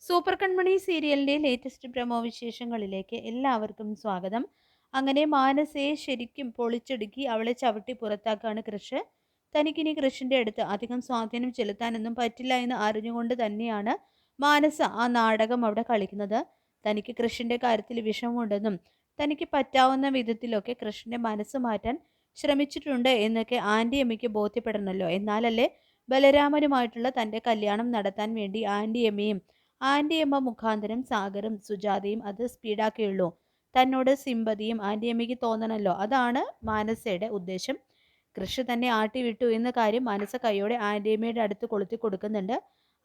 Super കൺമണി സീരിയലിൻ്റെ latest promo വിശേഷങ്ങളിലേക്ക് എല്ലാവർക്കും സ്വാഗതം. അങ്ങനെ മാനസയെ ശരിക്കും പൊളിച്ചടുക്കി അവളെ ചവിട്ടി പുറത്താക്കാണ് കൃഷ്. തനിക്കിനി കൃഷിൻ്റെ അടുത്ത് അധികം സ്വാധീനം ചെലുത്താനൊന്നും പറ്റില്ല എന്ന് അറിഞ്ഞുകൊണ്ട് തന്നെയാണ് മാനസ ആ നാടകം അവിടെ കളിക്കുന്നത്. തനിക്ക് കൃഷിൻ്റെ കാര്യത്തിൽ വിഷമമുണ്ടെന്നും തനിക്ക് പറ്റാവുന്ന വിധത്തിലൊക്കെ കൃഷിൻ്റെ മനസ്സ് മാറ്റാൻ ശ്രമിച്ചിട്ടുണ്ട് എന്നൊക്കെ ആൻറ്റിയമ്മയ്ക്ക് ബോധ്യപ്പെടണമല്ലോ. എന്നാലല്ലേ ബലരാമനുമായിട്ടുള്ള തൻ്റെ കല്യാണം നടത്താൻ വേണ്ടി ആൻറ്റിയമ്മ മുഖാന്തരം സാഗറും സുജാതയും അത് സ്പീഡാക്കിയുള്ളൂ. തന്നോട് സിമ്പതിയും ആൻറ്റിയമ്മയ്ക്ക് തോന്നണമല്ലോ. അതാണ് മാനസയുടെ ഉദ്ദേശം. കൃഷി തന്നെ ആട്ടി വിട്ടു എന്ന കാര്യം മാനസ കൈയോടെ ആൻറ്റിയമ്മയുടെ അടുത്ത് കൊളുത്തി കൊടുക്കുന്നുണ്ട്.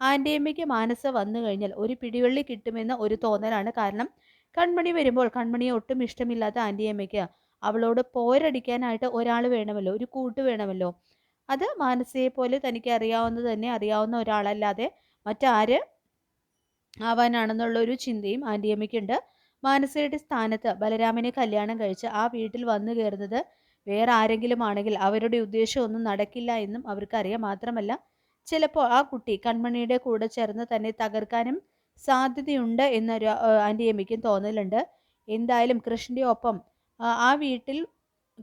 ആൻറ്റിയമ്മയ്ക്ക് മാനസ വന്നു കഴിഞ്ഞാൽ ഒരു പിടിവള്ളി കിട്ടുമെന്ന ഒരു തോന്നലാണ്. കാരണം കൺമണി വരുമ്പോൾ കൺമണിയെ ഒട്ടും ഇഷ്ടമില്ലാത്ത ആൻറ്റിയമ്മയ്ക്ക് അവളോട് പോരടിക്കാനായിട്ട് ഒരാൾ വേണമല്ലോ, ഒരു കൂട്ട് വേണമല്ലോ. അത് മാനസയെ പോലെ തനിക്ക് അറിയാവുന്നത് തന്നെ അറിയാവുന്ന ഒരാളല്ലാതെ മറ്റാര് ആവാനാണെന്നുള്ള ഒരു ചിന്തയും ആൻറ്റിയമ്മയ്ക്കുണ്ട്. മാനസയുടെ സ്ഥാനത്ത് ബലരാമനെ കല്യാണം കഴിച്ച് ആ വീട്ടിൽ വന്നു കയറുന്നത് വേറെ ആരെങ്കിലും ആണെങ്കിൽ അവരുടെ ഉദ്ദേശമൊന്നും നടക്കില്ല എന്നും അവർക്കറിയാം. മാത്രമല്ല ചിലപ്പോൾ ആ കുട്ടി കൺമണിയുടെ കൂടെ ചേർന്ന് തന്നെ തകർക്കാനും സാധ്യതയുണ്ട് എന്നൊരു ആൻറ്റിയമ്മയ്ക്കും തോന്നലുണ്ട്. എന്തായാലും കൃഷ്ണൻ്റെ ഒപ്പം ആ വീട്ടിൽ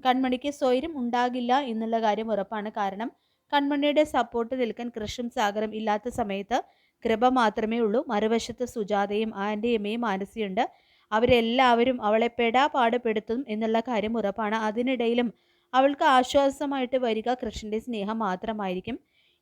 കൺമണിക്ക് സ്വൈര്യം ഉണ്ടാകില്ല എന്നുള്ള കാര്യം ഉറപ്പാണ്. കാരണം കൺമണിയുടെ സപ്പോർട്ട് നിൽക്കാൻ കൃഷും സാഗറും ഇല്ലാത്ത സമയത്ത് കൃപ മാത്രമേ ഉള്ളൂ. മറുവശത്ത് സുജാതയും ആൻറ്റിയമ്മയും മാനസിയുണ്ട്. അവരെല്ലാവരും അവളെ പാടുപെടുത്തും എന്നുള്ള കാര്യം ഉറപ്പാണ്. അതിനിടയിലും അവൾക്ക് ആശ്വാസമായിട്ട് വരിക കൃഷ്ണൻ്റെ സ്നേഹം മാത്രമായിരിക്കും.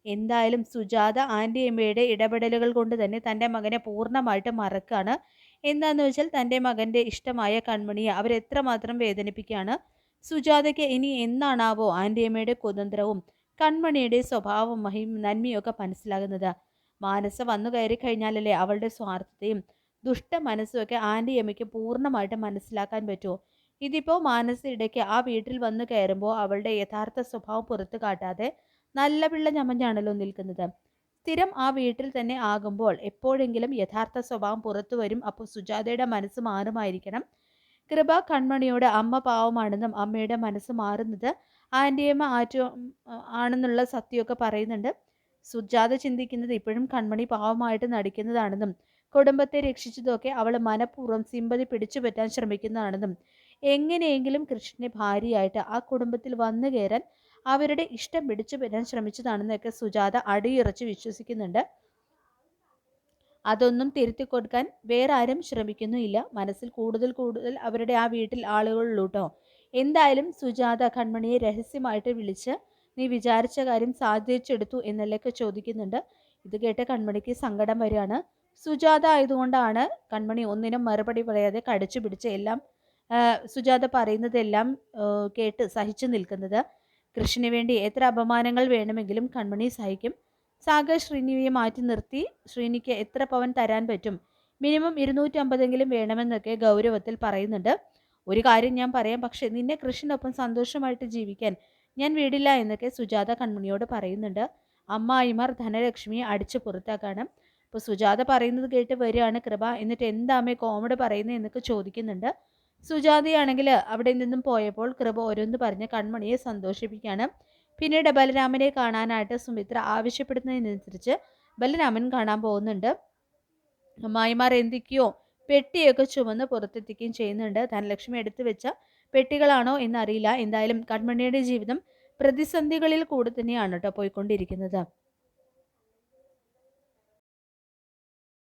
എന്തായാലും സുജാത ആൻറ്റിയമ്മയുടെ ഇടപെടലുകൾ കൊണ്ട് തന്നെ തൻ്റെ മകനെ പൂർണ്ണമായിട്ട് മറക്കാണ്. എന്താണെന്ന് വെച്ചാൽ തൻ്റെ മകൻ്റെ ഇഷ്ടമായ കൺമണിയെ അവരെത്രമാത്രം വേദനിപ്പിക്കുകയാണ്. സുജാതയ്ക്ക് ഇനി എന്നാണാവോ ആൻറ്റിയമ്മയുടെ കുതന്ത്രവും കൺമണിയുടെ സ്വഭാവവും നന്മയൊക്കെ മനസ്സിലാകുന്നത്. മാനസ വന്നു കയറി കഴിഞ്ഞാലല്ലേ അവളുടെ സ്വാർത്ഥതയും ദുഷ്ട മനസ്സുമൊക്കെ ആൻറ്റിയമ്മയ്ക്ക് പൂർണ്ണമായിട്ട് മനസ്സിലാക്കാൻ പറ്റുമോ. ഇതിപ്പോൾ മാനസ ഇടയ്ക്ക് ആ വീട്ടിൽ വന്നു കയറുമ്പോൾ അവളുടെ യഥാർത്ഥ സ്വഭാവം പുറത്തു കാട്ടാതെ നല്ല പിള്ള ഞമഞ്ഞാണല്ലോ നിൽക്കുന്നത്. സ്ഥിരം ആ വീട്ടിൽ തന്നെ ആകുമ്പോൾ എപ്പോഴെങ്കിലും യഥാർത്ഥ സ്വഭാവം പുറത്തു വരും. അപ്പോൾ സുജാതയുടെ മനസ്സ് മാറുമായിരിക്കണം. കൃപ കൺമണിയോട് അമ്മ പാവമാണെന്നും അമ്മയുടെ മനസ്സ് മാറുന്നത് ആൻറ്റിയമ്മ ആണെന്നുള്ള സത്യമൊക്കെ പറയുന്നുണ്ട്. സുജാത ചിന്തിക്കുന്നത് ഇപ്പോഴും കൺമണി പാവമായിട്ട് നടിക്കുന്നതാണെന്നും കുടുംബത്തെ രക്ഷിച്ചതൊക്കെ അവൾ മനഃപൂർവ്വം സിമ്പതി പിടിച്ചു പറ്റാൻ ശ്രമിക്കുന്നതാണെന്നും എങ്ങനെയെങ്കിലും കൃഷ്ണനെ ഭാര്യയായിട്ട് ആ കുടുംബത്തിൽ വന്നു കയറാൻ അവരുടെ ഇഷ്ടം പിടിച്ചു പറ്റാൻ ശ്രമിച്ചതാണെന്നൊക്കെ സുജാത അടിയുറച്ച് വിശ്വസിക്കുന്നുണ്ട്. അതൊന്നും തിരുത്തി കൊടുക്കാൻ വേറെ ആരും ശ്രമിക്കുന്നുമില്ല. മനസ്സിൽ കൂടുതൽ അവരുടെ ആ വീട്ടിൽ ആളുകളുള്ളൂട്ടോ. എന്തായാലും സുജാത കൺമണിയെ രഹസ്യമായിട്ട് വിളിച്ച് നീ വിചാരിച്ച കാര്യം സാധിച്ചെടുത്തു എന്നല്ലൊക്കെ ചോദിക്കുന്നുണ്ട്. ഇത് കേട്ട് കൺമണിക്ക് സങ്കടം വരികയാണ്. സുജാത ആയതുകൊണ്ടാണ് കൺമണി ഒന്നിനും മറുപടി പറയാതെ കടിച്ചു പിടിച്ച് എല്ലാം സുജാത പറയുന്നതെല്ലാം കേട്ട് സഹിച്ചു നിൽക്കുന്നത്. കൃഷ്ണന് വേണ്ടി എത്ര അപമാനങ്ങൾ വേണമെങ്കിലും കൺമണി സഹിക്കും. സാഗർ ശ്രീനിയെ മാറ്റി നിർത്തി ശ്രീനിക്ക് എത്ര പവൻ തരാൻ പറ്റും, മിനിമം 250 വേണമെന്നൊക്കെ ഗൗരവത്തിൽ പറയുന്നുണ്ട്. ഒരു കാര്യം ഞാൻ പറയാം, പക്ഷെ നിന്നെ കൃഷ്ണനൊപ്പം സന്തോഷമായിട്ട് ജീവിക്കാൻ ഞാൻ വിടില്ല എന്നൊക്കെ സുജാത കൺമണിയോട് പറയുന്നുണ്ട്. അമ്മായിമാർ ധനലക്ഷ്മിയെ അടിച്ചു പുറത്താക്കാണ്. അപ്പോൾ സുജാത പറയുന്നത് കേട്ട് വരികയാണ് കൃപ. എന്നിട്ട് എന്താമേ കോമഡി പറയുന്നത് എന്നൊക്കെ ചോദിക്കുന്നുണ്ട്. സുജാതയാണെങ്കിൽ അവിടെ നിന്നും പോയപ്പോൾ കൃപ ഓരോന്ന് പറഞ്ഞ് കൺമണിയെ സന്തോഷിപ്പിക്കുകയാണ്. പിന്നീട് ബലരാമനെ കാണാനായിട്ട് സുമിത്ര ആവശ്യപ്പെടുന്നതിനനുസരിച്ച് ബലരാമൻ കാണാൻ പോകുന്നുണ്ട്. അമ്മായിമാർ എന്തൊക്കെയോ പെട്ടിയൊക്കെ ചുമന്ന് പുറത്തെത്തിക്കുകയും ചെയ്യുന്നുണ്ട്. ധനലക്ഷ്മി എടുത്തു വെച്ച പെട്ടികളാണോ എന്നറിയില്ല. എന്തായാലും കൺമണിയുടെ ജീവിതം പ്രതിസന്ധികളിൽ കൂടെ തന്നെയാണ് കേട്ടോ പോയിക്കൊണ്ടിരിക്കുന്നത്.